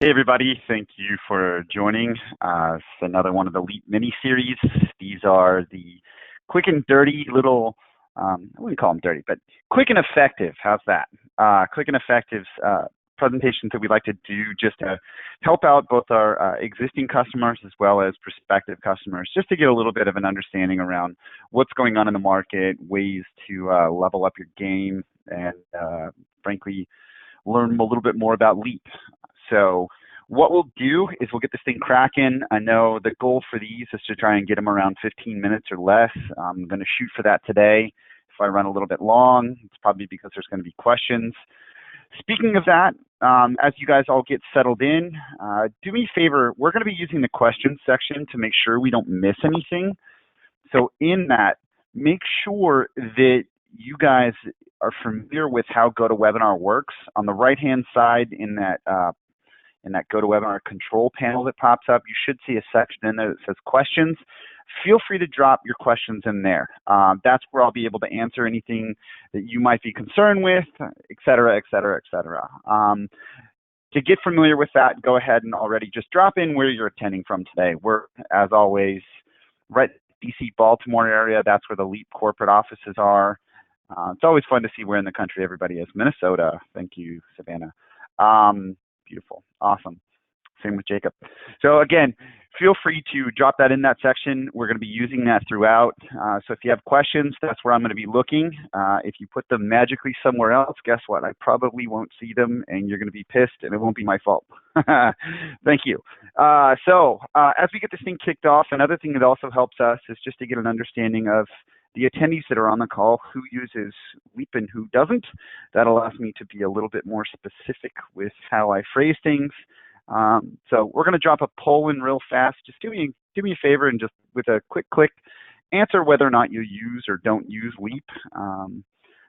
Hey everybody, thank you for joining. It's another one of the Leap mini-series. These are the quick and dirty little, I wouldn't call them dirty, but quick and effective. How's that? Quick and effective presentations that we like to do just to help out both our existing customers as well as prospective customers, just to get a little bit of an understanding around what's going on in the market, ways to level up your game, and frankly, learn a little bit more about Leap. So what we'll do is we'll get this thing cracking. I know the goal for these is to try and get them around 15 minutes or less. I'm going to shoot for that today. If I run a little bit long, it's probably because there's going to be questions. Speaking of that, as you guys all get settled in, do me a favor. We're going to be using the questions section to make sure we don't miss anything. So in that, make sure that you guys are familiar with how GoToWebinar works. On the right-hand side in that GoToWebinar control panel that pops up, you should see a section in there that says questions. Feel free to drop your questions in there. That's where I'll be able to answer anything that you might be concerned with, et cetera, et cetera, et cetera. To get familiar with that, go ahead and already just drop in where you're attending from today. We're, as always, right DC, Baltimore area. That's where the Leap corporate offices are. It's always fun to see where in the country everybody is. Minnesota. Thank you, Savannah. Beautiful. Awesome. Same with Jacob. So again, feel free to drop that in that section. We're going to be using that throughout. So if you have questions, that's where I'm going to be looking. If you put them magically somewhere else, guess what? I probably won't see them, and you're going to be pissed, and it won't be my fault. Thank you. So as we get this thing kicked off, another thing that also helps us is just to get an understanding of the attendees that are on the call, who uses Leap and who doesn't. That allows me to be a little bit more specific with how I phrase things. So we're going to drop a poll in real fast. Just do me a favor and just with a quick click, answer whether or not you use or don't use Leap.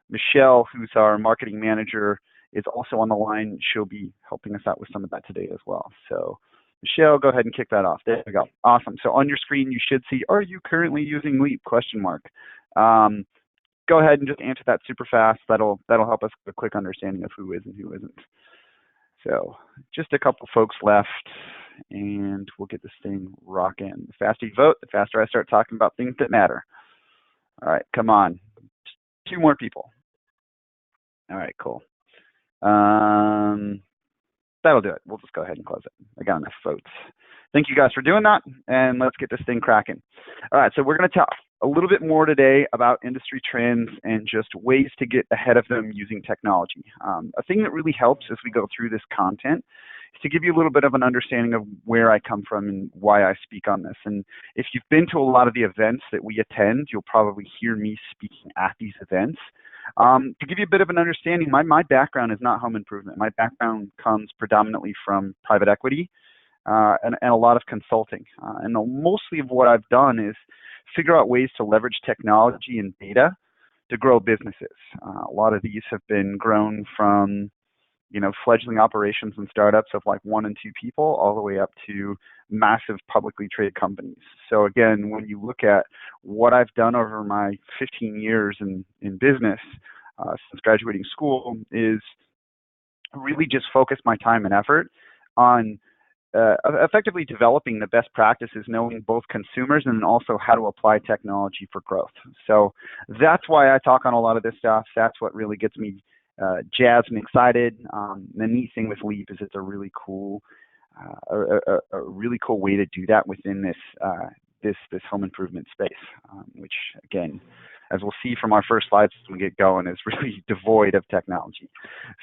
Michelle, who's our marketing manager, is also on the line. She'll be helping us out with some of that today as well. So Michelle, go ahead and kick that off. There we go. Awesome. So on your screen, you should see, are you currently using Leap? ? Go ahead and just answer that super fast. That'll help us get a quick understanding of who is and who isn't. So just a couple folks left, and we'll get this thing rocking. The faster you vote, the faster I start talking about things that matter. All right, come on. 2 more people. All right, cool. That'll do it. We'll just go ahead and close it. I got enough votes. Thank you guys for doing that, and let's get this thing cracking. All right, so we're going to talk a little bit more today about industry trends and just ways to get ahead of them using technology. A thing that really helps as we go through this content is to give you a little bit of an understanding of where I come from and why I speak on this. And if you've been to a lot of the events that we attend, you'll probably hear me speaking at these events. To give you a bit of an understanding, my background is not home improvement. My background comes predominantly from private equity and a lot of consulting. And mostly of what I've done is figure out ways to leverage technology and data to grow businesses. A lot of these have been grown from, fledgling operations and startups of like 1 and 2 people all the way up to massive publicly traded companies. So again, when you look at what I've done over my 15 years in business since graduating school is really just focus my time and effort on effectively developing the best practices, knowing both consumers and also how to apply technology for growth. So that's why I talk on a lot of this stuff. That's what really gets me jazzed and excited. The neat thing with Leap is it's a really cool, way to do that within this home improvement space, which again, as we'll see from our first slides as we get going, is really devoid of technology.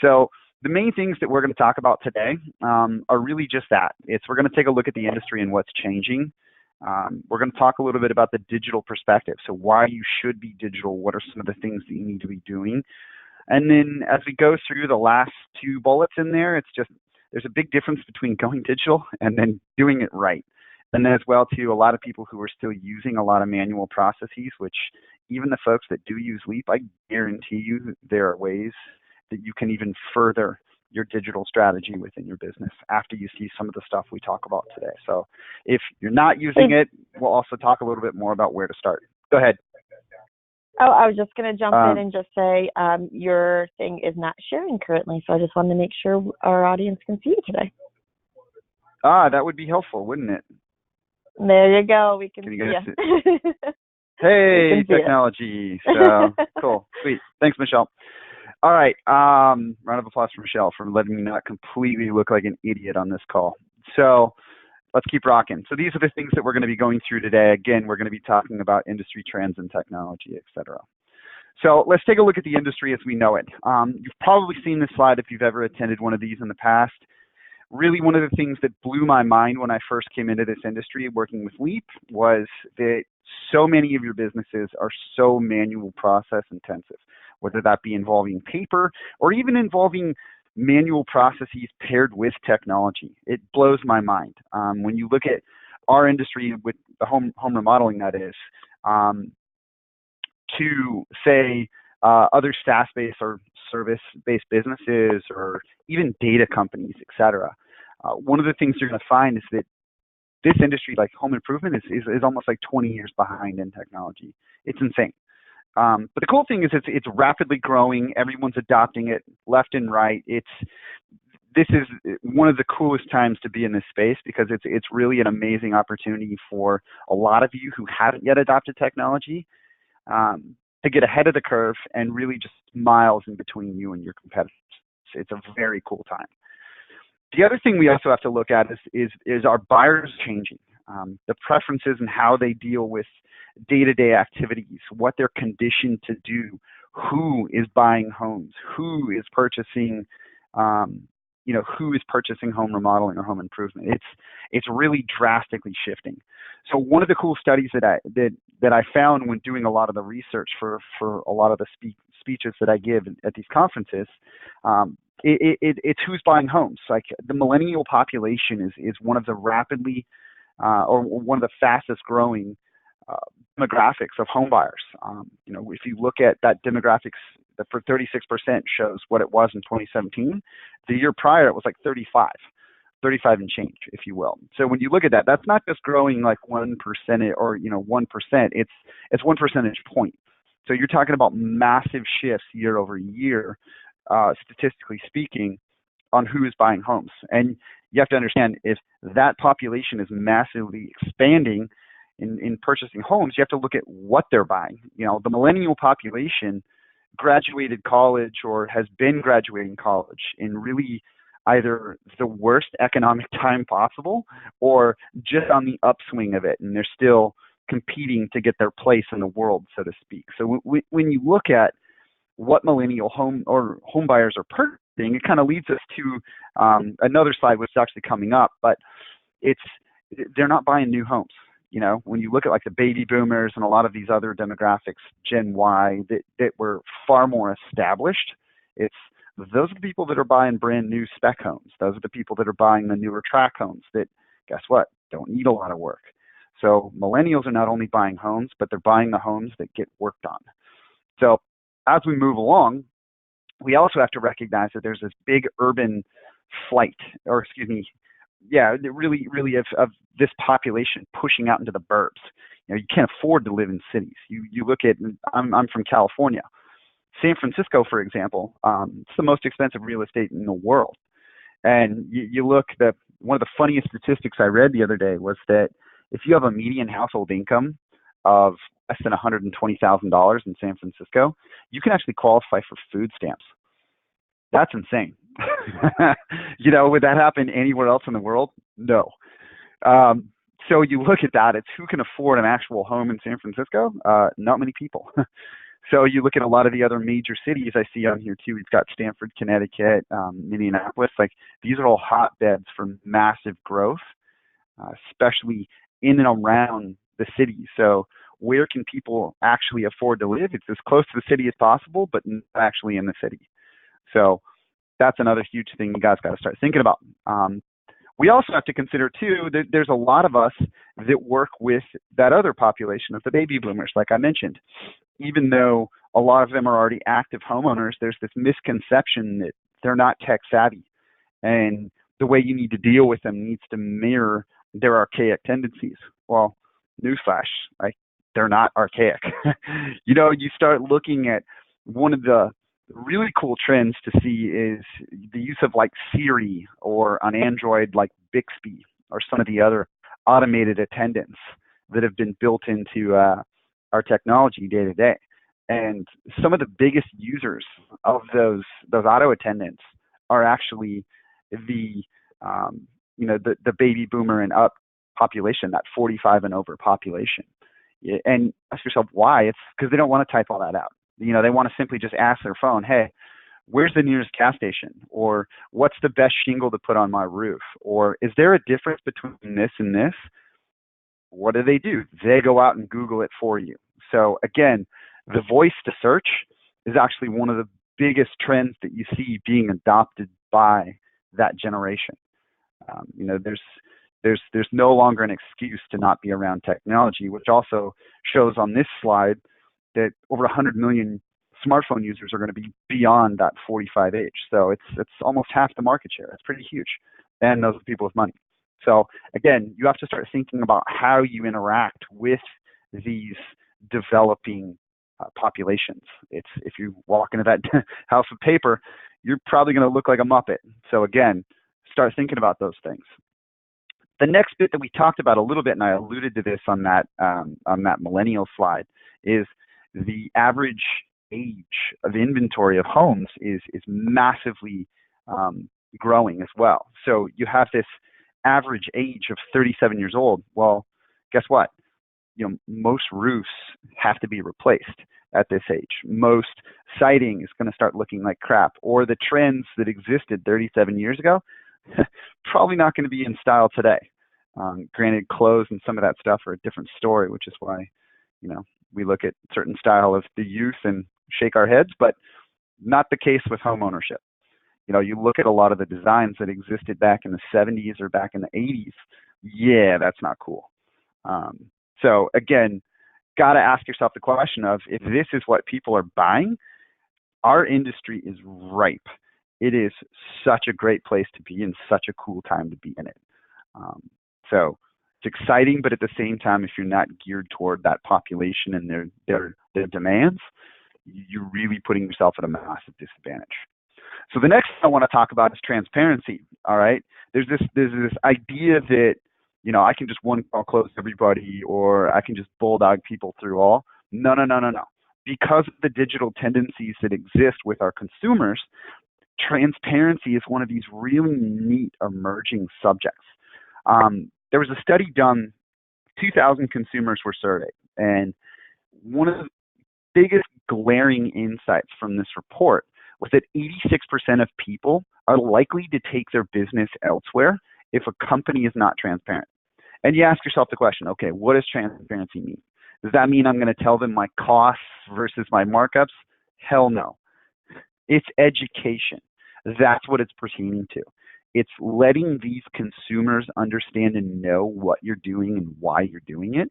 So the main things that we're going to talk about today are really just that. We're going to take a look at the industry and what's changing. We're going to talk a little bit about the digital perspective. So why you should be digital, what are some of the things that you need to be doing? And then as we go through the last 2 bullets in there, it's just, there's a big difference between going digital and then doing it right. And then as well too, a lot of people who are still using a lot of manual processes, which even the folks that do use Leap, I guarantee you there are ways that you can even further your digital strategy within your business after you see some of the stuff we talk about today. So if you're not using it, we'll also talk a little bit more about where to start. Go ahead. Oh, I was just going to jump in and just say your thing is not sharing currently, so I just wanted to make sure our audience can see you today. That would be helpful, wouldn't it? There you go. We can Can you see guys see? you. We Hey, can see technology. So cool, sweet. Thanks, Michelle. All right. Round of applause for Michelle for letting me not completely look like an idiot on this call. So let's keep rocking. So these are the things that we're going to be going through today. Again, we're going to be talking about industry trends and technology, et cetera. So let's take a look at the industry as we know it. You've probably seen this slide if you've ever attended one of these in the past. Really, one of the things that blew my mind when I first came into this industry working with Leap was that so many of your businesses are so manual process intensive, whether that be involving paper or even involving manual processes paired with technology. It blows my mind. When you look at our industry with the home remodeling, that is, to say other SaaS-based or service-based businesses or even data companies, et cetera. One of the things you're going to find is that this industry, like home improvement, is almost like 20 years behind in technology. It's insane. But the cool thing is it's rapidly growing. Everyone's adopting it left and right. This is one of the coolest times to be in this space because it's really an amazing opportunity for a lot of you who haven't yet adopted technology to get ahead of the curve and really just miles in between you and your competitors. It's a very cool time. The other thing we also have to look at is our buyers changing, the preferences and how they deal with day-to-day activities, what they're conditioned to do, who is buying homes, who is purchasing, who is purchasing home remodeling or home improvement. It's really drastically shifting. So one of the cool studies that I found when doing a lot of the research for a lot of the speeches that I give at these conferences. It's who's buying homes. Like the millennial population is one of the rapidly or one of the fastest growing demographics of home buyers. If you look at that demographics, that for 36% shows what it was in 2017. The year prior, it was like 35 and change, if you will. So when you look at that, that's not just growing like 1% or 1%. It's 1 percentage point. So you're talking about massive shifts year over year. Statistically speaking, on who is buying homes. And you have to understand, if that population is massively expanding in purchasing homes, you have to look at what they're buying. The millennial population graduated college or has been graduating college in really either the worst economic time possible or just on the upswing of it, and they're still competing to get their place in the world, so to speak. So when you look at what millennial home buyers are purchasing, it kind of leads us to another slide which is actually coming up, but they're not buying new homes. When you look at like the baby boomers and a lot of these other demographics, Gen Y, that were far more established, those are the people that are buying brand new spec homes. Those are the people that are buying the newer track homes that, guess what, don't need a lot of work. So millennials are not only buying homes, but they're buying the homes that get worked on. So as we move along, we also have to recognize that there's this big urban flight, really of this population pushing out into the burbs. You can't afford to live in cities. You look at, I'm from California. San Francisco, for example, it's the most expensive real estate in the world. And you look, one of the funniest statistics I read the other day was that if you have a median household income of less than $120,000 in San Francisco, you can actually qualify for food stamps. That's insane. Would that happen anywhere else in the world? No. So you look at that, it's who can afford an actual home in San Francisco? Not many people. So you look at a lot of the other major cities I see on here too. We've got Stamford, Connecticut, Minneapolis. Like these are all hotbeds for massive growth, especially in and around the city. So where can people actually afford to live? It's as close to the city as possible, but not actually in the city. So that's another huge thing you guys got to start thinking about. We also have to consider too that there's a lot of us that work with that other population of the baby boomers, like I mentioned. Even though a lot of them are already active homeowners, there's this misconception that they're not tech savvy, and the way you need to deal with them needs to mirror their archaic tendencies. Well, newsflash, they're not archaic. You start looking at one of the really cool trends to see is the use of like Siri, or on Android like Bixby. are some of the other automated attendants that have been built into our technology day to day. And some of the biggest users of those auto attendants are actually the the baby boomer and up population, that 45 and over population. And ask yourself why. It's because they don't want to type all that out. They want to simply just ask their phone, hey, where's the nearest gas station? Or what's the best shingle to put on my roof? Or is there a difference between this and this? What do? They go out and Google it for you. So again, the voice to search is actually one of the biggest trends that you see being adopted by that generation. There's no longer an excuse to not be around technology, which also shows on this slide that over 100 million smartphone users are going to be beyond that 45 age. So it's almost half the market share. It's pretty huge. And those are people with money. So again, you have to start thinking about how you interact with these developing populations. If you walk into that house of paper, you're probably going to look like a Muppet. So again, start thinking about those things. The next bit that we talked about a little bit, and I alluded to this on that millennial slide, is the average age of inventory of homes is massively growing as well. So you have this average age of 37 years old. Well, guess what? Most roofs have to be replaced at this age. Most siding is going to start looking like crap, or the trends that existed 37 years ago probably not going to be in style today. Granted, clothes and some of that stuff are a different story, which is why we look at certain style of the youth and shake our heads, but not the case with home ownership. You look at a lot of the designs that existed back in the 70s or back in the 80s. Yeah, that's not cool. So again, got to ask yourself the question of, if this is what people are buying, our industry is ripe. It is such a great place to be and such a cool time to be in it. So it's exciting, but at the same time, if you're not geared toward that population and their demands, you're really putting yourself at a massive disadvantage. So the next thing I want to talk about is transparency. All right, there's this idea that I can just one call close everybody, or I can just bulldog people through all. No. Because of the digital tendencies that exist with our consumers, transparency is one of these really neat emerging subjects. There was a study done, 2,000 consumers were surveyed, and one of the biggest glaring insights from this report was that 86% of people are likely to take their business elsewhere if a company is not transparent. And you ask yourself the question, okay, what does transparency mean? Does that mean I'm going to tell them my costs versus my markups? Hell no. It's education. That's what it's pertaining to. It's letting these consumers understand and know what you're doing and why you're doing it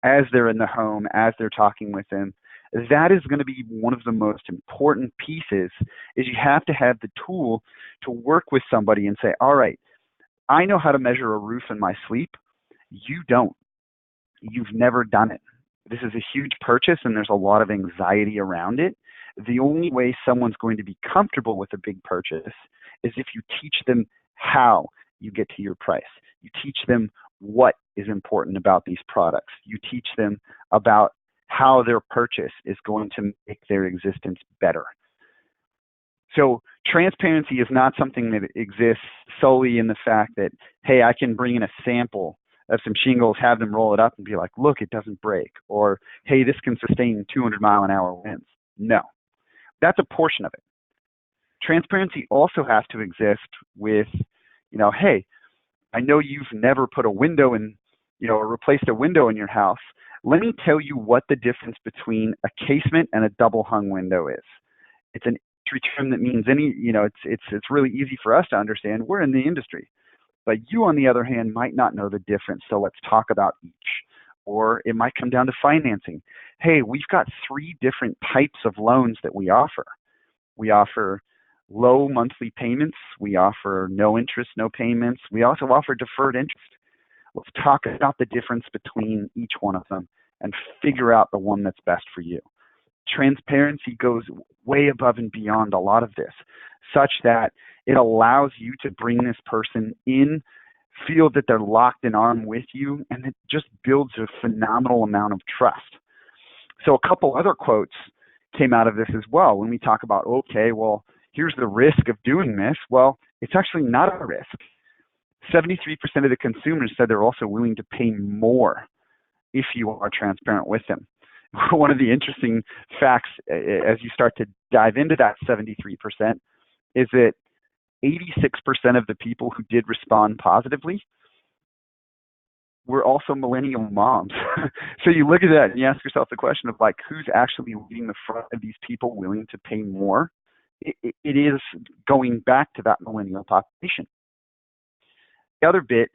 as they're in the home, as they're talking with them. That is going to be one of the most important pieces, is you have to have the tool to work with somebody and say, all right, I know how to measure a roof in my sleep. You don't. You've never done it. This is a huge purchase and there's a lot of anxiety around it. The only way someone's going to be comfortable with a big purchase is if you teach them how you get to your price. You teach them what is important about these products. You teach them about how their purchase is going to make their existence better. So transparency is not something that exists solely in the fact that, hey, I can bring in a sample of some shingles, have them roll it up and be like, look, it doesn't break. Or, hey, this can sustain 200-mile-an-hour winds. No, that's a portion of it. Transparency also has to exist with, hey, I know you've never put a window in, or replaced a window in your house. Let me tell you what the difference between a casement and a double hung window is. It's an industry term that means it's really easy for us to understand. We're in the industry. But you, on the other hand, might not know the difference. So let's talk about each. Or it might come down to financing. Hey, we've got 3 different types of loans that we offer. We offer low monthly payments. We offer no interest, no payments. We also offer deferred interest. Let's talk about the difference between each one of them and figure out the one that's best for you. Transparency goes way above and beyond a lot of this, such that it allows you to bring this person in feel that they're locked in arm with you, and it just builds a phenomenal amount of trust. So a couple other quotes came out of this as well. When we talk about, okay, well, here's the risk of doing this. Well, it's actually not a risk. 73% of the consumers said they're also willing to pay more if you are transparent with them. One of the interesting facts as you start to dive into that 73% is that 86% of the people who did respond positively were also millennial moms. So you look at that and you ask yourself the question of like, who's actually leading the front of these people willing to pay more? It is going back to that millennial population. The other bit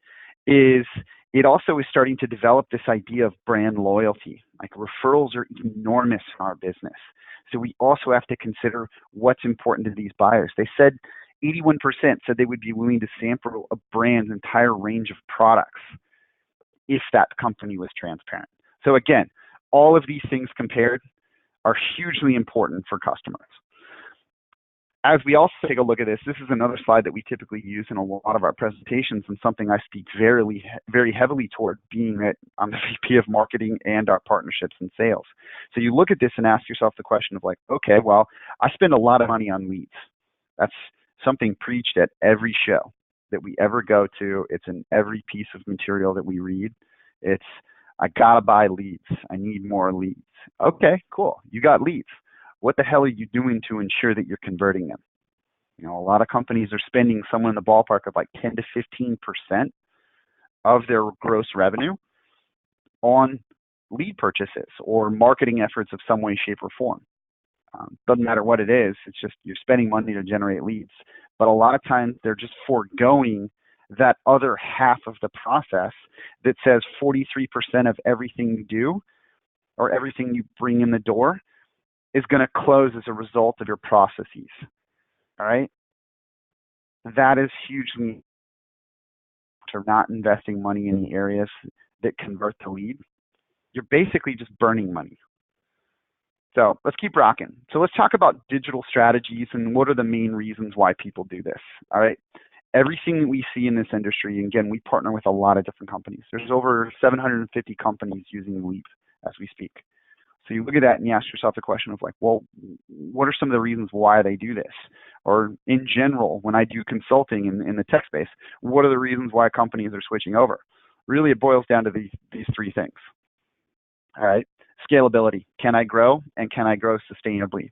is it also is starting to develop this idea of brand loyalty. Like referrals are enormous in our business. So we also have to consider what's important to these buyers. They said 81% said they would be willing to sample a brand's entire range of products if that company was transparent. So again, all of these things compared are hugely important for customers. As we also take a look at this is another slide that we typically use in a lot of our presentations and something I speak very, very heavily toward, being that I'm the VP of marketing and our partnerships and sales. So you look at this and ask yourself the question of like, okay, well, I spend a lot of money on leads. That's something preached at every show that we ever go to. It's in every piece of material that we read. It's, I gotta buy leads. I need more leads. Okay, cool. You got leads. What the hell are you doing to ensure that you're converting them? You know, a lot of companies are spending somewhere in the ballpark of like 10 to 15% of their gross revenue on lead purchases or marketing efforts of some way, shape, or form. Doesn't matter what it is. It's just you're spending money to generate leads. But a lot of times they're just foregoing that other half of the process that says 43% of everything you do or everything you bring in the door is going to close as a result of your processes. All right? That is hugely to not investing money in the areas that convert to lead. You're basically just burning money. So let's keep rocking. So let's talk about digital strategies and what are the main reasons why people do this. All right. Everything that we see in this industry, and again, we partner with a lot of different companies. There's over 750 companies using Leap as we speak. So you look at that and you ask yourself the question of like, well, what are some of the reasons why they do this? Or in general, when I do consulting in the tech space, what are the reasons why companies are switching over? Really, it boils down to these three things. All right. Scalability. Can I grow, and can I grow sustainably?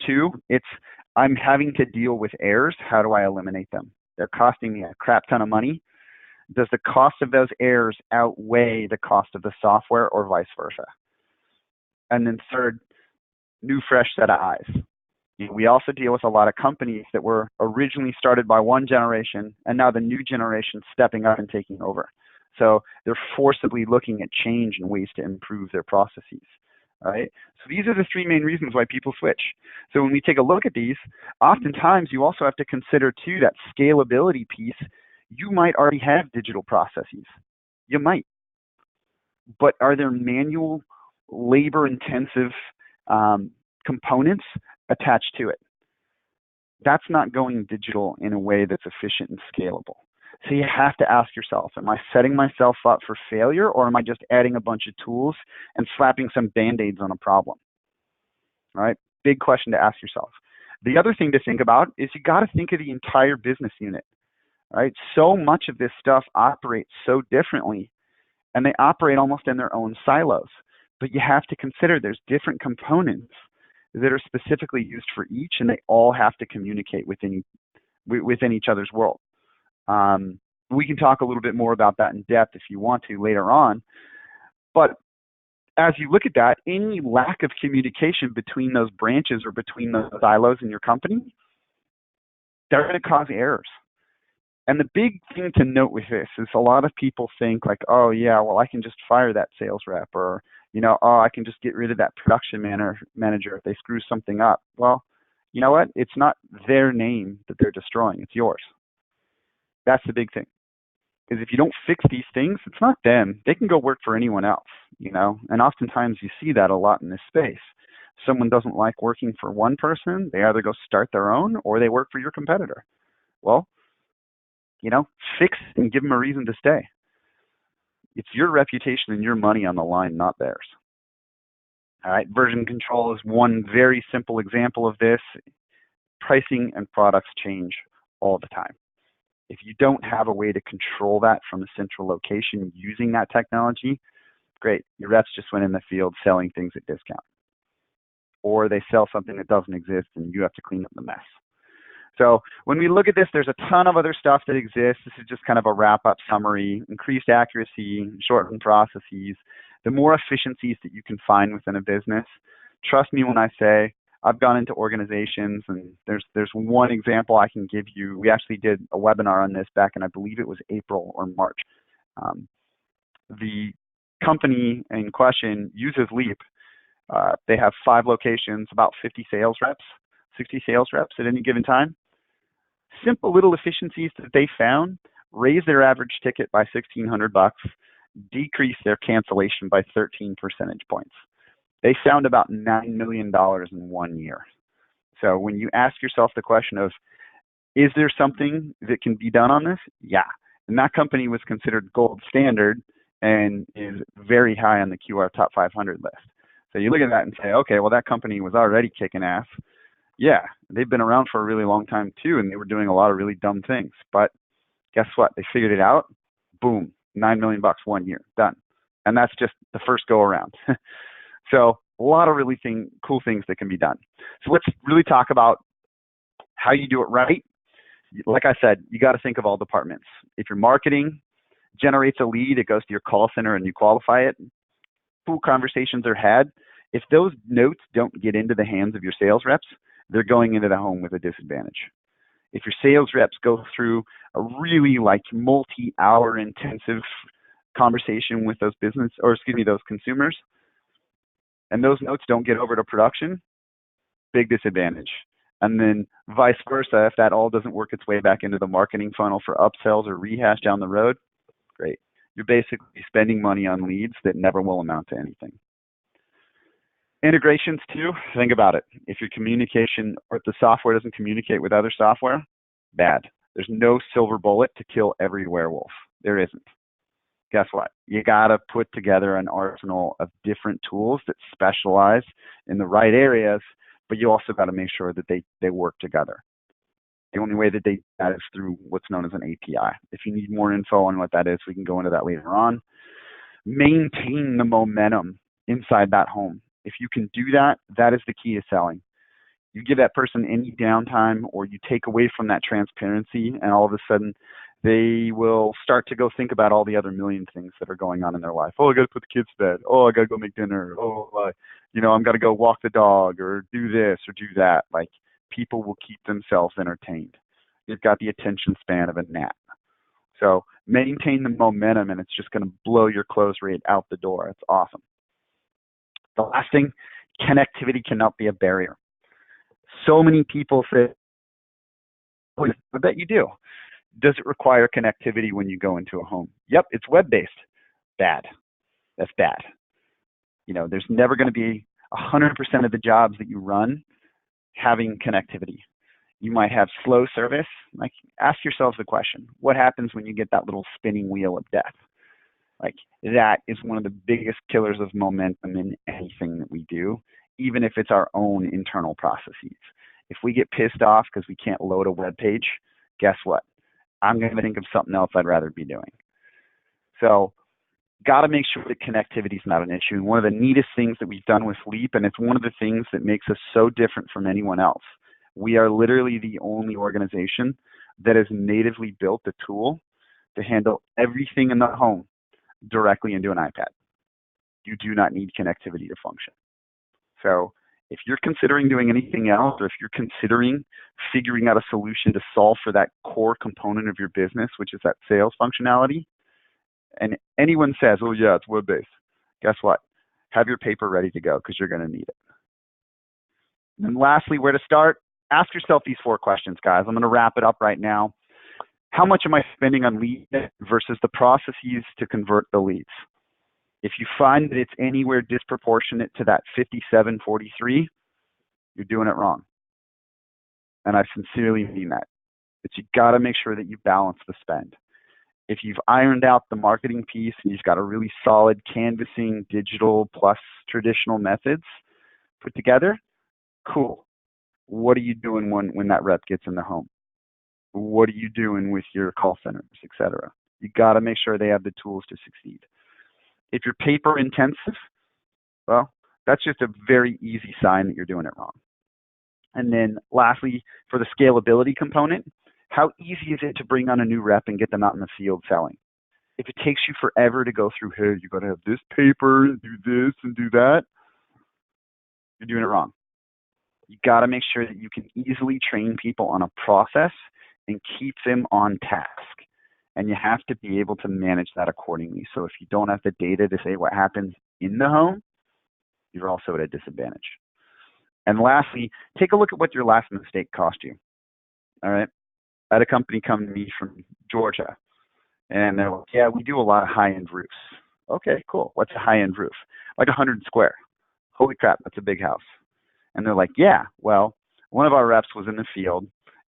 2, it's I'm having to deal with errors. How do I eliminate them? They're costing me a crap ton of money. Does the cost of those errors outweigh the cost of the software or vice versa? And then 3rd, new fresh set of eyes. We also deal with a lot of companies that were originally started by one generation and now the new generation stepping up and taking over. So they're forcibly looking at change and ways to improve their processes. All right. So these are the 3 main reasons why people switch. So when we take a look at these, oftentimes you also have to consider too that scalability piece. You might already have digital processes. You might. But are there manual, labor-intensive components attached to it? That's not going digital in a way that's efficient and scalable. So you have to ask yourself, am I setting myself up for failure, or am I just adding a bunch of tools and slapping some Band-Aids on a problem? All right, big question to ask yourself. The other thing to think about is you got to think of the entire business unit. All right, so much of this stuff operates so differently, and they operate almost in their own silos. But you have to consider there's different components that are specifically used for each, and they all have to communicate within each other's world. We can talk a little bit more about that in depth if you want to later on. But as you look at that, any lack of communication between those branches or between those silos in your company, they're going to cause errors. And the big thing to note with this is a lot of people think like, oh yeah, well I can just fire that sales rep, or oh, I can just get rid of that production manager if they screw something up. Well, you know what? It's not their name that they're destroying. It's yours. That's the big thing. Because if you don't fix these things, it's not them. They can go work for anyone else, And oftentimes you see that a lot in this space. Someone doesn't like working for one person. They either go start their own or they work for your competitor. Well, You know, fix it and give them a reason to stay. It's your reputation and your money on the line, not theirs. All right, version control is one very simple example of this. Pricing and products change all the time. If you don't have a way to control that from a central location using that technology, great. Your reps just went in the field selling things at discount. Or they sell something that doesn't exist and you have to clean up the mess. So when we look at this, there's a ton of other stuff that exists. This is just kind of a wrap-up summary. Increased accuracy, shortened processes, the more efficiencies that you can find within a business. Trust me when I say I've gone into organizations, and there's one example I can give you. We actually did a webinar on this back in, I believe it was April or March. The company in question uses Leap. They have 5 locations, about 50 sales reps, 60 sales reps at any given time. Simple little efficiencies that they found raise their average ticket by $1,600, decrease their cancellation by 13 percentage points. They found about $9 million in 1 year. So when you ask yourself the question of, is there something that can be done on this? Yeah. And that company was considered gold standard and is very high on the QR Top 500 list. So you look at that and say, okay, well, that company was already kicking ass. Yeah, they've been around for a really long time too, and they were doing a lot of really dumb things. But guess what? They figured it out. Boom, $9 million 1 year, done. And that's just the first go around. So a lot of really cool things that can be done. So let's really talk about how you do it right. Like I said, you got to think of all departments. If your marketing generates a lead, it goes to your call center and you qualify it. Cool conversations are had. If those notes don't get into the hands of your sales reps, they're going into the home with a disadvantage. If your sales reps go through a really multi-hour intensive conversation with those those consumers, and those notes don't get over to production, big disadvantage. And then vice versa, if that all doesn't work its way back into the marketing funnel for upsells or rehash down the road, great. You're basically spending money on leads that never will amount to anything. Integrations too, think about it. If your communication or if the software doesn't communicate with other software, bad. There's no silver bullet to kill every werewolf. There isn't. Guess what? You got to put together an arsenal of different tools that specialize in the right areas, but you also got to make sure that they work together. The only way that they do that is through what's known as an API. If you need more info on what that is, we can go into that later on. Maintain the momentum inside that home. If you can do that, that is the key to selling. You give that person any downtime or you take away from that transparency, and all of a sudden they will start to go think about all the other million things that are going on in their life. Oh, I got to put the kids to bed. Oh, I got to go make dinner. Oh, I'm got to go walk the dog or do this or do that. Like, people will keep themselves entertained. They've got the attention span of a gnat. So maintain the momentum, and it's just going to blow your close rate out the door. It's awesome. The last thing, connectivity cannot be a barrier. So many people say, oh, I bet you do. Does it require connectivity when you go into a home? Yep, it's web-based. Bad. That's bad. There's never going to be 100% of the jobs that you run having connectivity. You might have slow service. Like, ask yourselves the question, what happens when you get that little spinning wheel of death? Like, that is one of the biggest killers of momentum in anything that we do, even if it's our own internal processes. If we get pissed off because we can't load a web page, guess what? I'm going to think of something else I'd rather be doing. So, got to make sure that connectivity is not an issue. And one of the neatest things that we've done with Leap, and it's one of the things that makes us so different from anyone else, we are literally the only organization that has natively built a tool to handle everything in the home directly into an iPad. You do not need connectivity to function. So if you're considering doing anything else, or if you're considering figuring out a solution to solve for that core component of your business, which is that sales functionality, and anyone says, oh yeah, it's web-based, guess what? Have your paper ready to go, because you're going to need it. And then lastly, where to start? Ask yourself these 4 questions, guys. I'm going to wrap it up right now. How much am I spending on leads versus the processes to convert the leads? If you find that it's anywhere disproportionate to that 57-43, you're doing it wrong. And I sincerely mean that. It's you got to make sure that you balance the spend. If you've ironed out the marketing piece and you've got a really solid canvassing, digital plus traditional methods put together, cool. What are you doing when that rep gets in the home? What are you doing with your call centers, et cetera? You got to make sure they have the tools to succeed. If you're paper intensive, well, that's just a very easy sign that you're doing it wrong. And then lastly, for the scalability component, how easy is it to bring on a new rep and get them out in the field selling? If it takes you forever to go through, hey, you got to have this paper and do this and do that, you're doing it wrong. You got to make sure that you can easily train people on a process and keep them on task. And you have to be able to manage that accordingly. So if you don't have the data to say what happens in the home, you're also at a disadvantage. And lastly, take a look at what your last mistake cost you. All right. I had a company come to me from Georgia, and they're like, yeah, we do a lot of high-end roofs. Okay, cool. What's a high-end roof? Like 100 square. Holy crap, that's a big house. And they're like, yeah, well, one of our reps was in the field,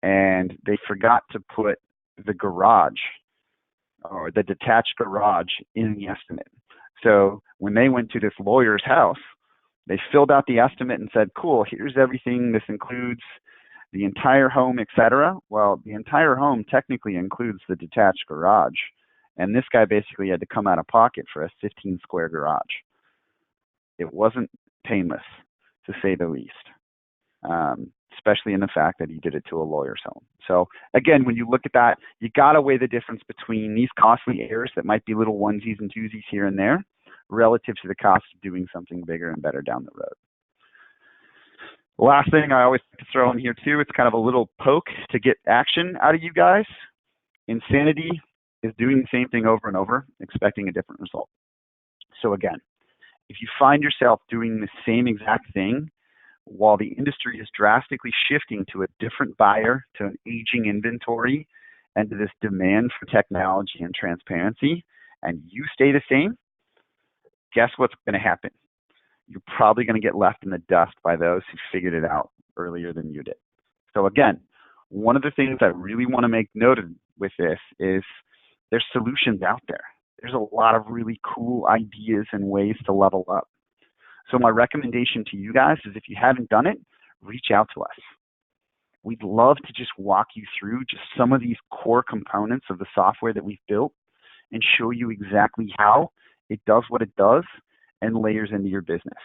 and they forgot to put the garage or the detached garage in the estimate. So when they went to this lawyer's house, they filled out the estimate and said, cool, here's everything. This includes the entire home, et cetera. Well, the entire home technically includes the detached garage. And this guy basically had to come out of pocket for a 15 square garage. It wasn't painless, to say the least, especially in the fact that he did it to a lawyer's home. So again, when you look at that, you got to weigh the difference between these costly errors that might be little onesies and twosies here and there relative to the cost of doing something bigger and better down the road. The last thing I always like to throw in here too, it's kind of a little poke to get action out of you guys. Insanity is doing the same thing over and over, expecting a different result. So again, if you find yourself doing the same exact thing while the industry is drastically shifting to a different buyer, to an aging inventory, and to this demand for technology and transparency, and you stay the same, guess what's going to happen? You're probably going to get left in the dust by those who figured it out earlier than you did. So again, one of the things I really want to make note of with this is there's solutions out there. There's a lot of really cool ideas and ways to level up. So my recommendation to you guys is if you haven't done it, reach out to us. We'd love to just walk you through just some of these core components of the software that we've built and show you exactly how it does what it does and layers into your business.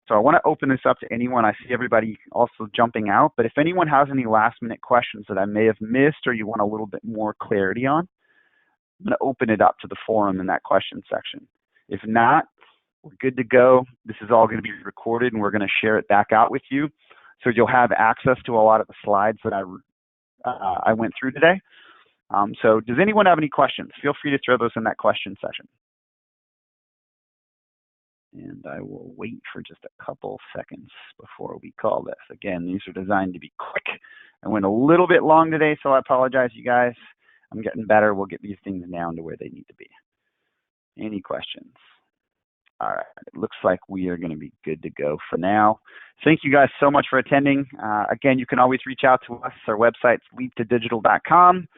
So I want to open this up to anyone. I see everybody also jumping out, but if anyone has any last minute questions that I may have missed or you want a little bit more clarity on, I'm going to open it up to the forum in that question section. If not, we're good to go. This is all going to be recorded and we're going to share it back out with you. So you'll have access to a lot of the slides that I went through today. So does anyone have any questions? Feel free to throw those in that question session. And I will wait for just a couple seconds before we call this. Again, these are designed to be quick. I went a little bit long today, so I apologize, you guys. I'm getting better. We'll get these things down to where they need to be. Any questions? All right, it looks like we are going to be good to go for now. Thank you guys so much for attending. Again, you can always reach out to us. Our website's leaptodigital.com.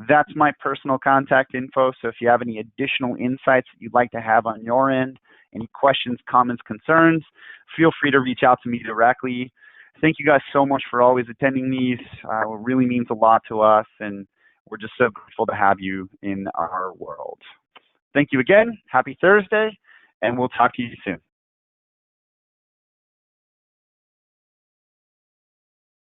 That's my personal contact info, so if you have any additional insights that you'd like to have on your end, any questions, comments, concerns, feel free to reach out to me directly. Thank you guys so much for always attending these. It really means a lot to us, and we're just so grateful to have you in our world. Thank you again. Happy Thursday, and we'll talk to you soon.